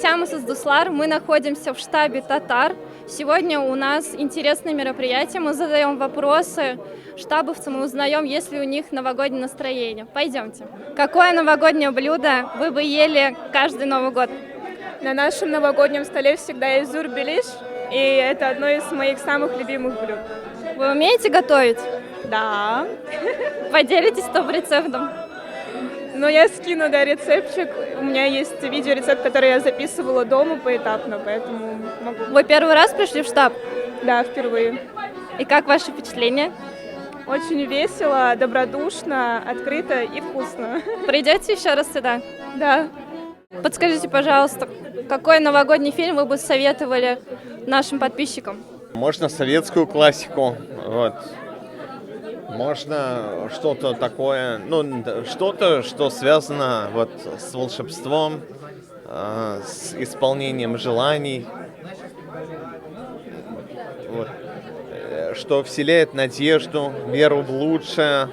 Сямас из Дуслар. Мы находимся в штабе «Татар». Сегодня у нас интересное мероприятие. Мы задаем вопросы штабовцам и узнаем, есть ли у них новогоднее настроение. Пойдемте. Какое новогоднее блюдо вы бы ели каждый Новый год? На нашем новогоднем столе всегда есть зур-белиш, и это одно из моих самых любимых блюд. Вы умеете готовить? Да. Поделитесь топ-рецептом. Но я скину, да, рецептчик. У меня есть видеорецепт, который я записывала дома поэтапно, поэтому могу. Вы первый раз пришли в штаб? Да, впервые. И как ваши впечатления? Очень весело, добродушно, открыто и вкусно. Придете еще раз сюда? Да. Подскажите, пожалуйста, какой новогодний фильм вы бы советовали нашим подписчикам? Можно советскую классику, вот. Можно что-то такое, что-то, что связано вот с волшебством, с исполнением желаний, вот. Что вселяет надежду, веру в лучшее.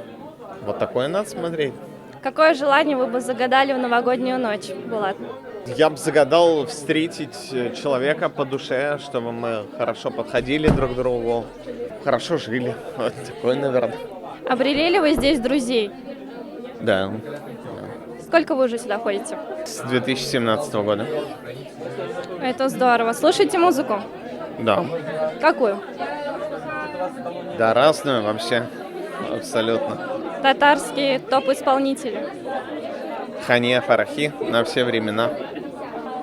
Вот такое надо смотреть. Какое желание вы бы загадали в новогоднюю ночь, Булат? Я бы загадал встретить человека по душе, чтобы мы хорошо подходили друг к другу, хорошо жили. Вот такое, наверное. Обрели ли вы здесь друзей? Да. Сколько вы уже сюда ходите? С 2017 года. Это здорово. Слушаете музыку? Да. Какую? Да, разную вообще. Абсолютно. Татарские топ-исполнители. Хания Фарахи на все времена.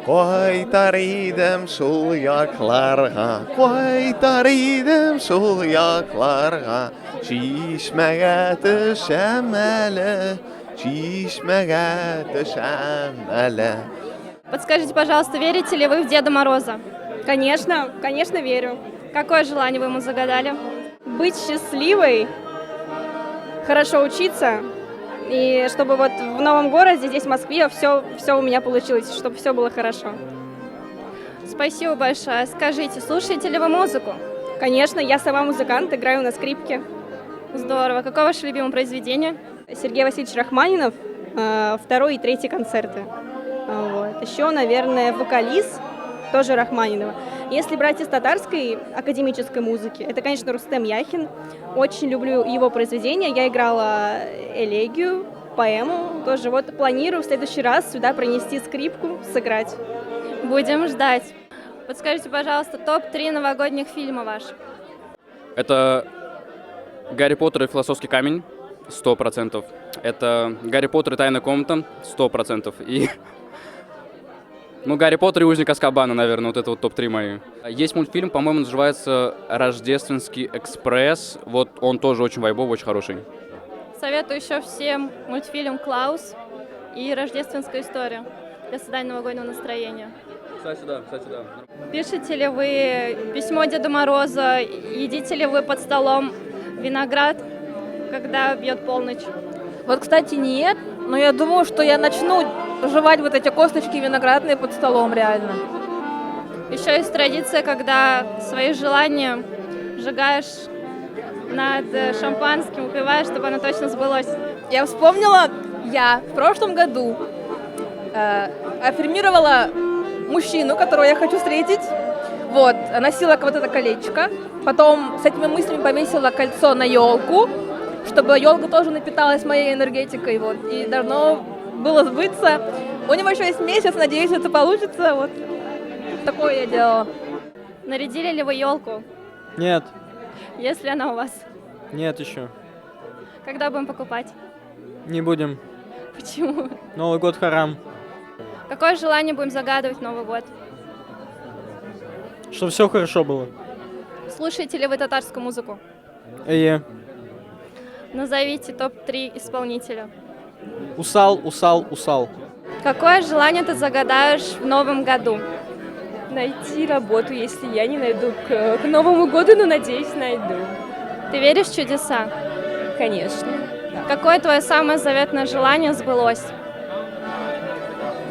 Кайтар идем шул якларга, кайтар идем шул якларга, чишмеге төшәм әле, чишмеге төшәм әле. Подскажите, пожалуйста, верите ли вы в Деда Мороза? Конечно, конечно, верю. Какое желание вы ему загадали? Быть счастливой, хорошо учиться, и чтобы вот в новом городе, здесь, в Москве, все у меня получилось, чтобы все было хорошо. Спасибо большое. Скажите, слушаете ли вы музыку? Конечно, я сама музыкант, играю на скрипке. Здорово. Какое ваше любимое произведение? Сергей Васильевич Рахманинов, второй и третий концерты. Вот. Еще, наверное, вокалист, тоже Рахманинова. Если брать из татарской академической музыки, это, конечно, Рустем Яхин. Очень люблю его произведения. Я играла элегию, поэму. Тоже вот планирую в следующий раз сюда принести скрипку, сыграть. Будем ждать. Подскажите, пожалуйста, топ-3 новогодних фильма ваш. Это «Гарри Поттер и философский камень» 100%. Это «Гарри Поттер и тайная комната» 100%. И «Гарри Поттер и узник Азкабана», наверное, вот это вот топ-3 мои. Есть мультфильм, по-моему, называется «Рождественский экспресс». Вот он тоже очень вайбовый, очень хороший. Советую еще всем мультфильм «Клаус» и «Рождественская история» для создания новогоднего настроения. Кстати, да. Пишете ли вы письмо Деду Морозу? Едите ли вы под столом виноград, когда бьет полночь? Вот, кстати, нет, но я думаю, что я начну жевать вот эти косточки виноградные под столом, реально. Еще есть традиция, когда свои желания сжигаешь над шампанским, выпиваешь, чтобы оно точно сбылось. Я вспомнила, я в прошлом году аффирмировала мужчину, которого я хочу встретить. Вот, носила вот это колечко, потом с этими мыслями повесила кольцо на елку, чтобы елка тоже напиталась моей энергетикой, вот, и должно было сбыться. У него еще есть месяц, надеюсь, это получится, вот. Такое я делала. Нарядили ли вы елку? Нет, Есть ли она у вас? нет еще. Когда будем покупать? Не будем. Почему? Новый год харам. Какое желание будем загадывать в Новый год? Чтобы все хорошо было. Слушаете ли вы татарскую музыку? Эе. Назовите топ-3 исполнителя. Усал, усал, усал. Какое желание ты загадаешь в Новом году? Найти работу, если я не найду к Новому году, но, надеюсь, найду. Ты веришь в чудеса? Конечно. Какое твое самое заветное желание сбылось?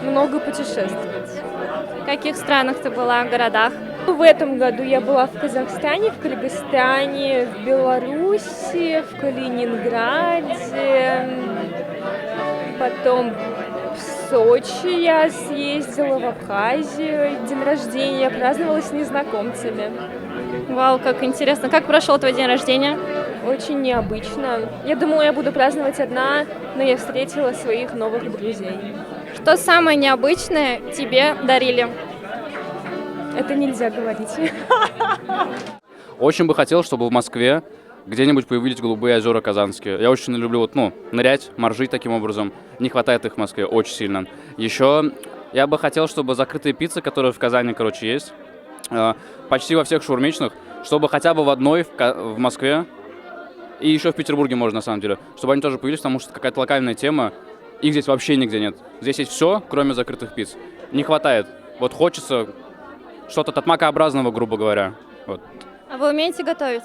Много путешествовать. В каких странах ты была, городах? В этом году я была в Казахстане, в Кыргызстане, в Беларуси, в Калининграде, потом в Сочи я съездила, в Абхазию, день рождения, праздновала с незнакомцами. Вау, как интересно. Как прошел твой день рождения? Очень необычно. Я думала, я буду праздновать одна, но я встретила своих новых друзей. Что самое необычное тебе дарили? Это нельзя говорить. Очень бы хотел, чтобы в Москве где-нибудь появились голубые озера казанские. Я очень люблю нырять, моржить таким образом. Не хватает их в Москве очень сильно. Еще я бы хотел, чтобы закрытые пиццы, которые в Казани, есть, почти во всех шаурмичных, чтобы хотя бы в одной в Москве и еще в Петербурге можно, на самом деле, чтобы они тоже появились, потому что какая-то локальная тема, их здесь вообще нигде нет. Здесь есть все, кроме закрытых пицц. Не хватает. Вот хочется что-то татмакообразного, грубо говоря. Вот. А вы умеете готовить?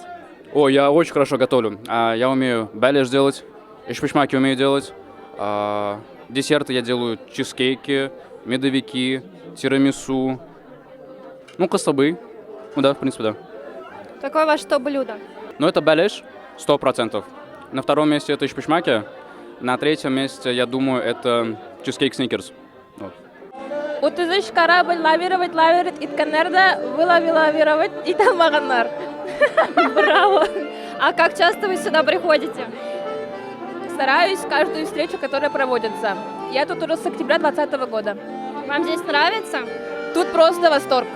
О, я очень хорошо готовлю. Я умею беляш делать, эшпишмаки умею делать. Десерты я делаю чизкейки, медовики, тирамису, касабы. Да, в принципе, да. Какое ваше топ-блюдо? Это беляш, 100%. На втором месте это эшпишмаки. На третьем месте, я думаю, это чизкейк сникерс. Вот. Утызыш корабль лавировать, итканерда, вылавировать, и там маганар. Браво! А как часто вы сюда приходите? Стараюсь каждую встречу, которая проводится. Я тут уже с октября 2020 года. Вам здесь нравится? Тут просто восторг.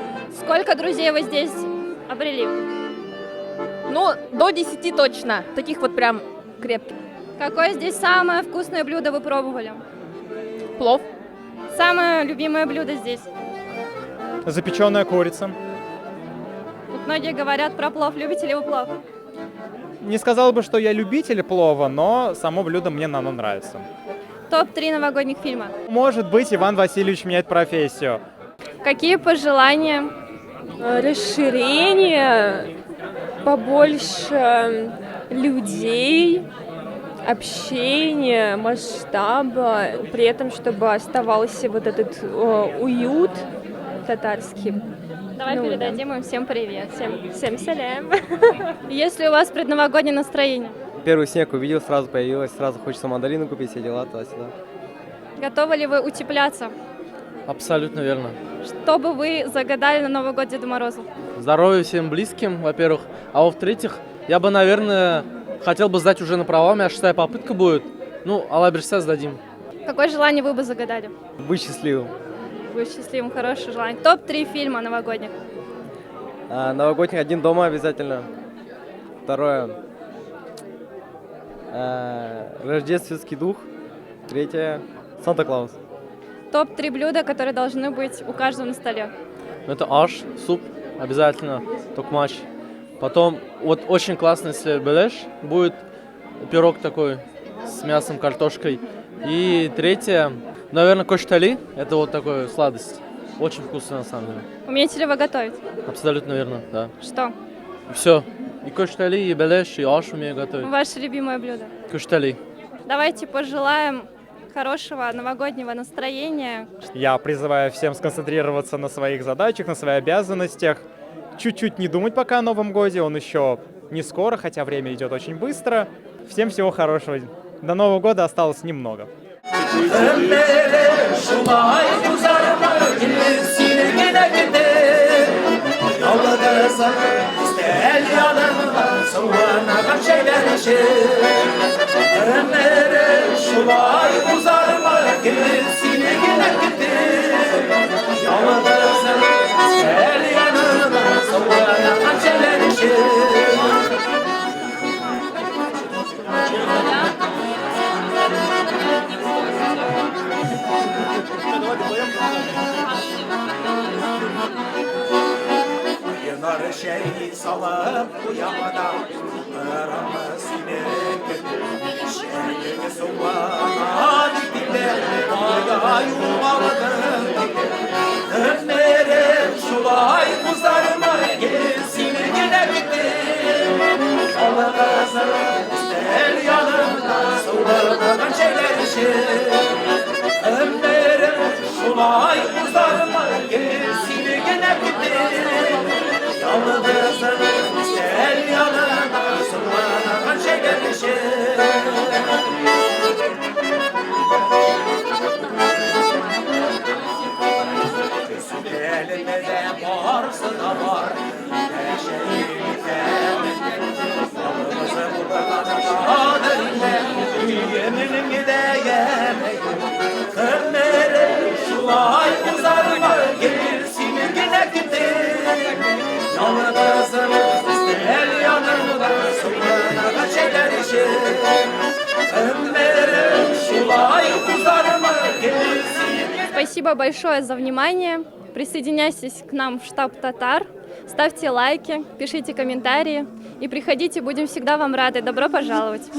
Сколько друзей вы здесь обрели? До 10 точно. Таких вот прям крепких. Какое здесь самое вкусное блюдо вы пробовали? Плов. Самое любимое блюдо здесь? Запеченная курица. Тут многие говорят про плов. Любите ли вы плов? Не сказал бы, что я любитель плова, но само блюдо мне нравится. Топ-3 новогодних фильма. Может быть, Иван Васильевич меняет профессию. Какие пожелания? Расширение, побольше людей, общения, масштаба, при этом, чтобы оставался вот этот уют татарский. Давай передадим им всем привет. Всем салям. Есть ли у вас предновогоднее настроение? Первый снег увидел, сразу появилось, сразу хочется мандарины купить, все дела туда-сюда. Готовы ли вы утепляться? Абсолютно верно. Что бы вы загадали на Новый год Деду Морозу? Здоровья всем близким, во-первых. А во-вторых, я бы, наверное, хотел бы сдать уже на права, у меня 6-я попытка будет. Алла Берса сдадим. Какое желание вы бы загадали? Быть счастливым. Быть счастливым, хорошее желание. Топ-3 фильма новогодних. Новогодний «Один дома» обязательно. Второе. Рождественский дух. Третье. Санта-Клаус. Топ-3 блюда, которые должны быть у каждого на столе. Это аш, суп, обязательно, токмач. Потом, очень классно, если беляш, будет пирог такой с мясом, картошкой. И третье, наверное, коштали, это такая сладость. Очень вкусно, на самом деле. Умеете ли вы готовить? Абсолютно верно, да. Что? Все. И коштали, и беляш, и аш умею готовить. Ваше любимое блюдо? Коштали. Давайте пожелаем хорошего новогоднего настроения. Я призываю всем сконцентрироваться на своих задачах, на своих обязанностях. Чуть-чуть не думать пока о Новом годе, он еще не скоро, хотя время идет очень быстро. Всем всего хорошего. До Нового года осталось немного. Şeyi salıp uyamada kırmızı sinek şeyini soğana dikinde aya yuvarladım Ömrüm şulay uzarma gerisini yine gittim Allah'ın ister yanımda soğudan şeyler için Ömrüm şulay uzarma gerisini yine gittim Yalnızım ister yanına sırlanan şeyler için Elinde varsa da var Neşeyle Yalnızı burada kaderinde Yeminimi de yemeyin Ömer'e şulay uzarma Gelirsin yine gidin Yalnızımız ister yanımda Sonra kaçeler işin Ömer'e şulay uzarma Gelirsin Спасибо большое за внимание. Присоединяйтесь к нам в штаб «Татар», ставьте лайки, пишите комментарии и приходите, будем всегда вам рады. Добро пожаловать!